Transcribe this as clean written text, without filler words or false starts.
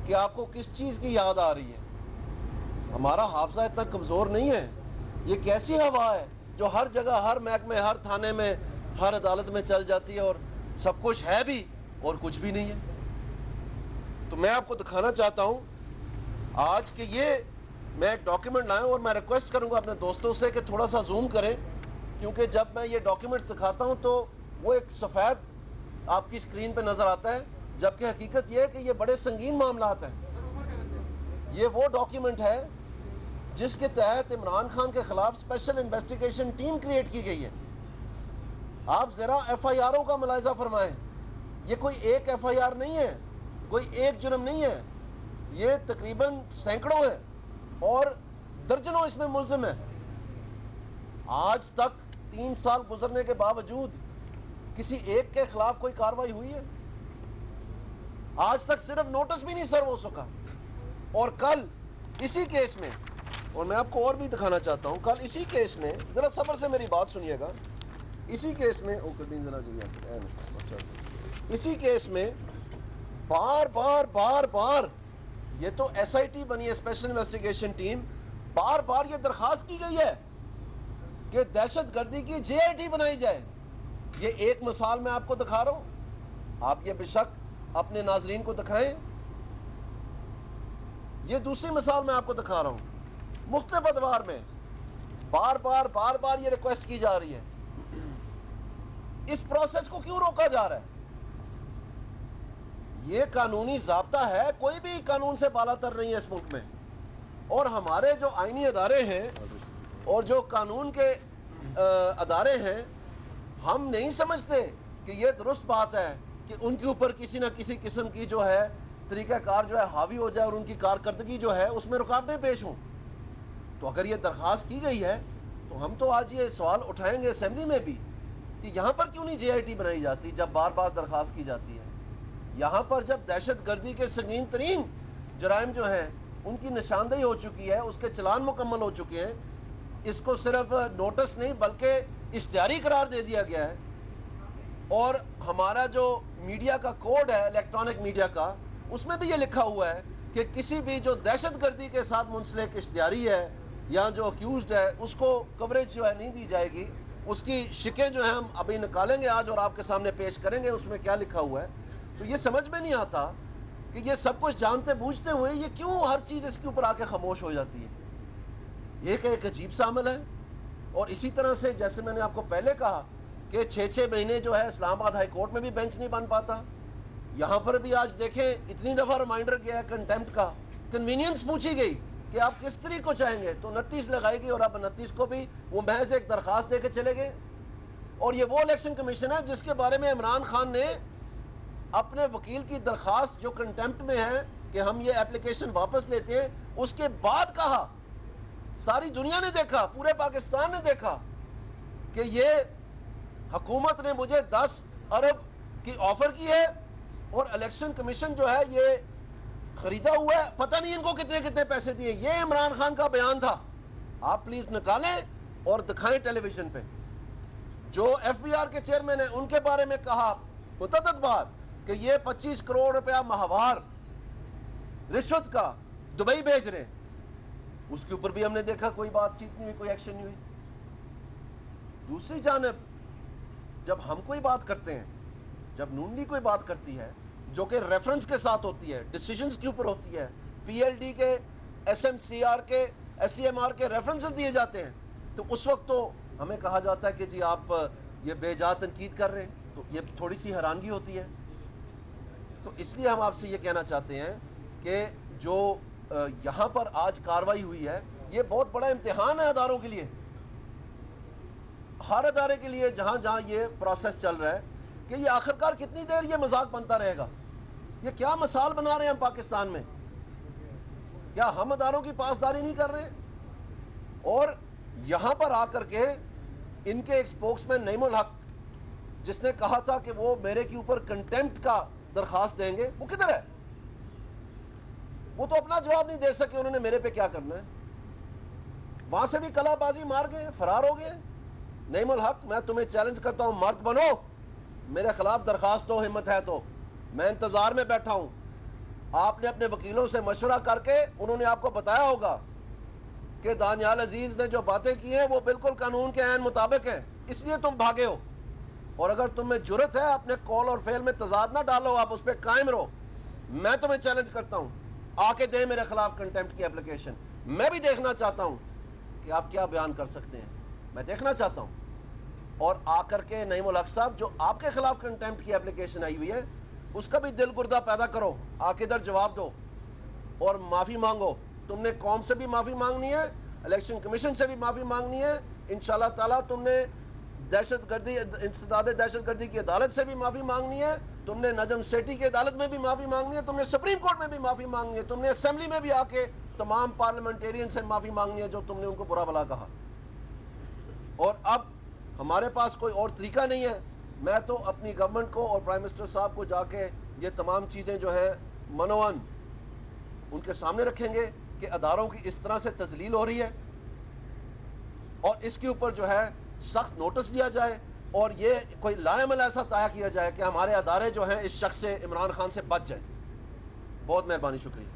کہ آپ کو کس چیز کی یاد آ رہی ہے؟ ہمارا حافظہ اتنا کمزور نہیں ہے. یہ کیسی ہوا ہے جو ہر جگہ، ہر محکمے، ہر تھانے میں، ہر عدالت میں چل جاتی ہے اور سب کچھ ہے بھی اور کچھ بھی نہیں ہے؟ تو میں آپ کو دکھانا چاہتا ہوں آج کہ یہ میں ایک ڈاکیومنٹ لایا ہوں، اور میں ریکویسٹ کروں گا اپنے دوستوں سے کہ تھوڑا سا زوم کریں، کیونکہ جب میں یہ ڈاکیومنٹس دکھاتا ہوں تو وہ ایک سفید آپ کی اسکرین پہ نظر آتا ہے، جبکہ حقیقت یہ ہے کہ یہ بڑے سنگین معاملات ہیں. یہ وہ ڈاکیومنٹ ہے جس کے تحت عمران خان کے خلاف اسپیشل انویسٹیگیشن ٹیم کریٹ کی گئی ہے. آپ ذرا ایف آئی آروں کا ملاحظہ فرمائیں. یہ کوئی ایک ایف آئی آر نہیں ہے، کوئی ایک جرم نہیں ہے، یہ تقریباً سینکڑوں ہے اور درجنوں اس میں ملزم ہیں. آج تک 3 سال گزرنے کے باوجود کسی ایک کے خلاف کوئی کارروائی ہوئی ہے؟ آج تک صرف نوٹس بھی نہیں سرو ہو سکا. اور کل اسی کیس میں، اور میں آپ کو اور بھی دکھانا چاہتا ہوں، کل اسی کیس میں ذرا صبر سے میری بات سنیے گا. اسی کیس میں اسی کیس میں بار بار بار بار یہ تو ایس آئی ٹی بنی ہے، اسپیشل انویسٹیگیشن ٹیم، بار بار یہ درخواست کی گئی ہے کہ دہشت گردی کی جے آئی ٹی بنائی جائے. یہ ایک مثال میں آپ کو دکھا رہا ہوں، آپ یہ بے شک اپنے ناظرین کو دکھائیں. یہ دوسری مثال میں آپ کو دکھا رہا ہوں، مختلف ادوار میں بار بار بار بار یہ ریکویسٹ کی جا رہی ہے. اس پروسیس کو کیوں روکا جا رہا ہے؟ یہ قانونی ضابطہ ہے، کوئی بھی قانون سے بالا تر نہیں ہے اس ملک میں. اور ہمارے جو آئینی ادارے ہیں اور جو قانون کے ادارے ہیں، ہم نہیں سمجھتے کہ یہ درست بات ہے کہ ان کے اوپر کسی نہ کسی قسم کی جو ہے طریقہ کار جو ہے حاوی ہو جائے اور ان کی کارکردگی جو ہے اس میں رکاوٹیں پیش ہوں. تو اگر یہ درخواست کی گئی ہے تو ہم تو آج یہ سوال اٹھائیں گے اسمبلی میں بھی کہ یہاں پر کیوں نہیں جے آئی ٹی بنائی جاتی جب بار بار درخواست کی جاتی ہے؟ یہاں پر جب دہشت گردی کے سنگین ترین جرائم جو ہیں ان کی نشاندہی ہو چکی ہے، اس کے چلان مکمل ہو چکے ہیں، اس کو صرف نوٹس نہیں بلکہ اشتہاری قرار دے دیا گیا ہے. اور ہمارا جو میڈیا کا کوڈ ہے، الیکٹرانک میڈیا کا، اس میں بھی یہ لکھا ہوا ہے کہ کسی بھی جو دہشت گردی کے ساتھ منسلک اشتہاری ہے یا جو اکیوزڈ ہے اس کو کوریج جو ہے نہیں دی جائے گی. اس کی شکیں جو ہیں ہم ابھی نکالیں گے آج اور آپ کے سامنے پیش کریں گے اس میں کیا لکھا ہوا ہے. تو یہ سمجھ میں نہیں آتا کہ یہ سب کچھ جانتے بوجھتے ہوئے یہ کیوں ہر چیز اس کے اوپر آ کے خاموش ہو جاتی ہے. یہ ایک عجیب سا عمل ہے. اور اسی طرح سے جیسے میں نے آپ کو پہلے کہا کہ 6 مہینے جو ہے اسلام آباد ہائی کورٹ میں بھی بینچ نہیں بن پاتا. یہاں پر بھی آج دیکھیں اتنی دفعہ ریمائنڈر کیا ہے کنٹیمپٹ کا، کنوینئنس پوچھی گئی کہ آپ کس طریقے کو چاہیں گے تو 29 لگائی گئی اور اب 29 کو بھی وہ محض ایک درخواست دے کے چلے گئے. اور یہ وہ الیکشن کمیشن ہے جس کے بارے میں عمران خان نے اپنے وکیل کی درخواست جو کنٹیمپٹ میں ہے کہ ہم یہ اپلیکیشن واپس لیتے ہیں، اس کے بعد کہا، ساری دنیا نے دیکھا، پورے پاکستان نے دیکھا کہ یہ حکومت نے مجھے 10 ارب کی آفر کی ہے اور الیکشن کمیشن جو ہے یہ خریدا ہوا ہے، پتہ نہیں ان کو کتنے کتنے پیسے دیے. یہ عمران خان کا بیان تھا. آپ پلیز نکالیں اور دکھائیں ٹیلی ویژن پہ. جو ایف بی آر کے چیئرمین ہیں ان کے بارے میں کہا متعدد بار کہ یہ 25 کروڑ روپیہ ماہوار رشوت کا دبئی بھیج رہے ہیں. اس کے اوپر بھی ہم نے دیکھا کوئی بات چیت نہیں ہوئی، کوئی ایکشن نہیں ہوئی. دوسری جانب جب ہم کوئی بات کرتے ہیں، جب نون لیگ کوئی بات کرتی ہے جو کہ ریفرنس کے ساتھ ہوتی ہے، ڈیسیجنز کے اوپر ہوتی ہے، پی ایل ڈی کے، ایس ایم سی آر کے، ایس سی ایم آر کے ریفرنسز دیے جاتے ہیں، تو اس وقت تو ہمیں کہا جاتا ہے کہ جی آپ یہ بے جا تنقید کر رہے ہیں. تو یہ تھوڑی سی حیرانگی ہوتی ہے. تو اس لیے ہم آپ سے یہ کہنا چاہتے ہیں کہ جو یہاں پر آج کاروائی ہوئی ہے یہ بہت بڑا امتحان ہے اداروں کے لیے، ہر ادارے کے لیے جہاں جہاں یہ پروسیس چل رہا ہے کہ یہ آخرکار کتنی دیر یہ مذاق بنتا رہے گا. یہ کیا مثال بنا رہے ہیں ہم پاکستان میں؟ کیا ہم اداروں کی پاسداری نہیں کر رہے؟ اور یہاں پر آ کر کے ان کے ایک اسپوکس مین نعیم الحق جس نے کہا تھا کہ وہ میرے کے اوپر کنٹیمپٹ کا درخواست دیں گے، وہ کدھر ہے؟ وہ تو اپنا جواب نہیں دے سکے انہوں نے میرے پہ کیا کرنا ہے. وہاں سے بھی کلا بازی مار گئے، فرار ہو گئے. نعیم الحق میں تمہیں چیلنج کرتا ہوں، مرد بنو، میرے خلاف درخواست ہو، ہمت ہے تو میں انتظار میں بیٹھا ہوں. آپ نے اپنے وکیلوں سے مشورہ کر کے انہوں نے آپ کو بتایا ہوگا کہ دانیال عزیز نے جو باتیں کی ہیں وہ بالکل قانون کے عین مطابق ہیں، اس لیے تم بھاگے ہو۔ اور اگر تم میں جرت ہے اپنے قول اور فعل میں تضاد نہ ڈالو، آپ اس پہ قائم رہو، میں تمہیں چیلنج کرتا ہوں، آ کے دیں میرے خلاف کنٹیمپٹ کی اپلیکیشن۔ میں بھی دیکھنا چاہتا ہوں کہ آپ کیا بیان کر سکتے ہیں، میں دیکھنا چاہتا ہوں۔ اور آ کر کے نعیم الحق صاحب جو آپ کے خلاف کنٹیمپٹ کی اپلیکیشن آئی ہوئی ہے اس کا بھی دل گردہ پیدا کرو، آ کے ادھر جواب دو اور معافی مانگو۔ تم نے قوم سے بھی معافی مانگنی ہے، الیکشن کمیشن سے بھی معافی مانگنی ہے، انشاءاللہ تعالیٰ تم نے دہشت گردی انسداد دہشت گردی کی عدالت سے بھی معافی مانگنی ہے، تم نے نجم سیٹھی کی عدالت میں بھی معافی مانگنی ہے، تم نے سپریم کورٹ میں بھی معافی مانگنی ہے، تم نے اسمبلی میں بھی آ کے تمام پارلیمنٹیرین سے معافی مانگنی ہے جو تم نے ان کو برا بھلا کہا۔ اور اب ہمارے پاس کوئی اور طریقہ نہیں ہے، میں تو اپنی گورنمنٹ کو اور پرائم منسٹر صاحب کو جا کے یہ تمام چیزیں جو ہے منوان ان کے سامنے رکھیں گے کہ اداروں کی اس طرح سے تذلیل ہو رہی ہے، اور اس کے اوپر جو ہے سخت نوٹس دیا جائے اور یہ کوئی لائحہ ایسا طے کیا جائے کہ ہمارے ادارے جو ہیں اس شخص سے عمران خان سے بچ جائیں۔ بہت مہربانی، شکریہ۔